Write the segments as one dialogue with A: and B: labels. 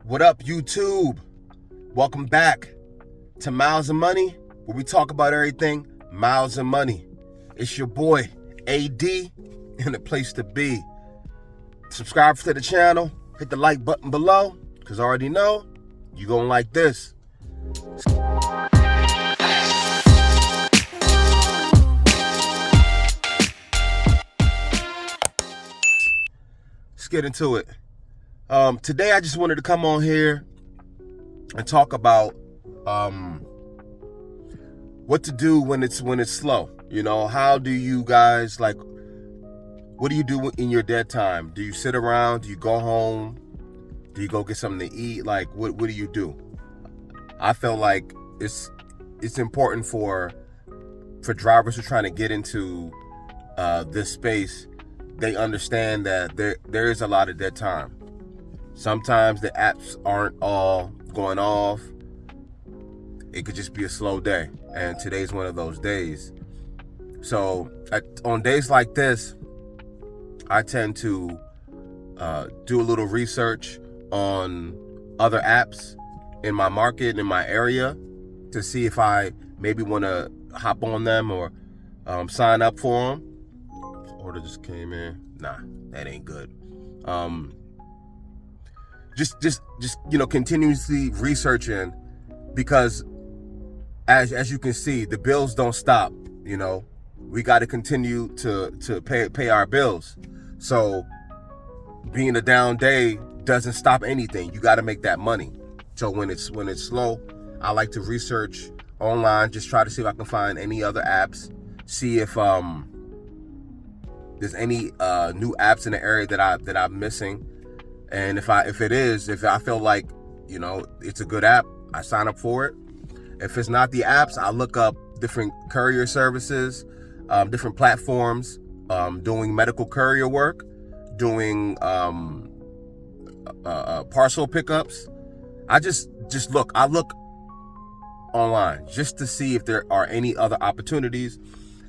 A: What up, YouTube? Welcome back to Miles and Money, where we talk about everything miles and money. It's your boy, AD, and the place to be. Subscribe to the channel, hit the like button below, because I already know you're going to like this. Let's get into it. Today I just wanted to come on here and talk about what to do when it's slow. You know, how do you guys, like, what do you do in your dead time? Do you sit around? Do you go home? Do you go get something to eat? Like, what do you do? I feel like it's important for drivers who are trying to get into this space. They understand that there is a lot of dead time. Sometimes the apps aren't all going off. It could just be a slow day, and today's one of those days. So on days like this, I tend to do a little research on other apps in my market, in my area, to see if I maybe want to hop on them or sign up for them. Order just came in. Nah, that ain't good. Just continuously researching, because as you can see, the bills don't stop. You know, we got to continue to pay our bills. So being a down day doesn't stop anything. You got to make that money. So when it's slow, I like to research online, just try to see if I can find any other apps, see if there's any new apps in the area that I'm missing. And if I feel like, you know, it's a good app, I sign up for it. If it's not the apps, I look up different courier services, different platforms, doing medical courier work, doing parcel pickups. I look online just to see if there are any other opportunities.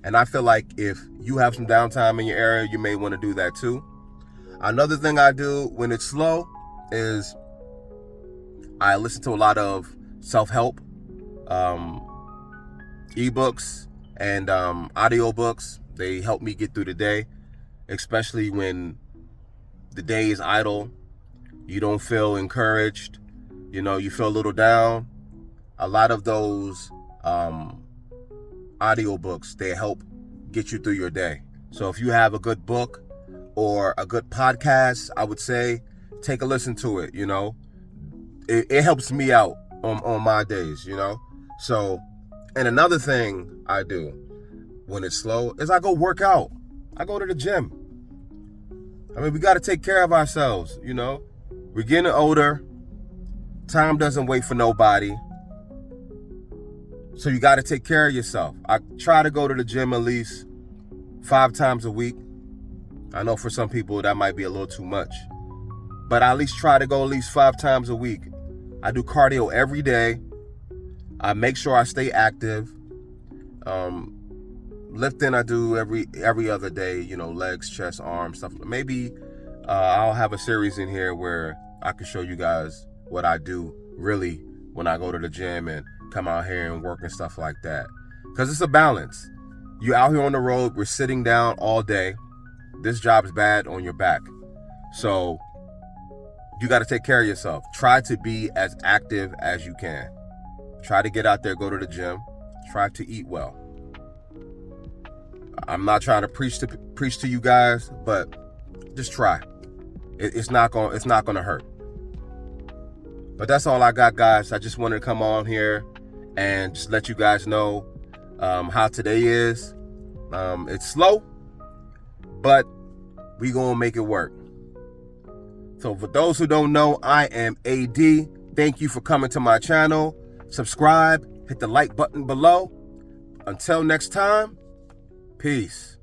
A: And I feel like if you have some downtime in your area, you may want to do that too. Another thing I do when it's slow is I listen to a lot of self-help ebooks and audiobooks. They help me get through the day, especially when the day is idle. You don't feel encouraged. You know, you feel a little down. A lot of those audiobooks, they help get you through your day. So if you have a good book or a good podcast, I would say take a listen to it. You know, it helps me out on my days, you know. So, and another thing I do when it's slow is I go work out. I go to the gym. I mean, we got to take care of ourselves, you know. We're getting older. Time doesn't wait for nobody. So you got to take care of yourself. I try to go to the gym at least 5 times a week. I know for some people that might be a little too much, but I at least try to go at least 5 times a week. I do cardio every day. I make sure I stay active. Lifting I do every other day, you know, legs, chest, arms, stuff. Maybe I'll have a series in here where I can show you guys what I do really when I go to the gym and come out here and work and stuff like that. Because it's a balance. You out here on the road, we're sitting down all day. This job is bad on your back. So you got to take care of yourself. Try to be as active as you can. Try to get out there, go to the gym. Try to eat well. I'm not trying to preach to you guys, but just try. It's not gonna hurt. But that's all I got, guys. I just wanted to come on here and just let you guys know how today is. It's slow, but we gonna make it work. So for those who don't know, I am AD. Thank you for coming to my channel. Subscribe, hit the like button below. Until next time, peace.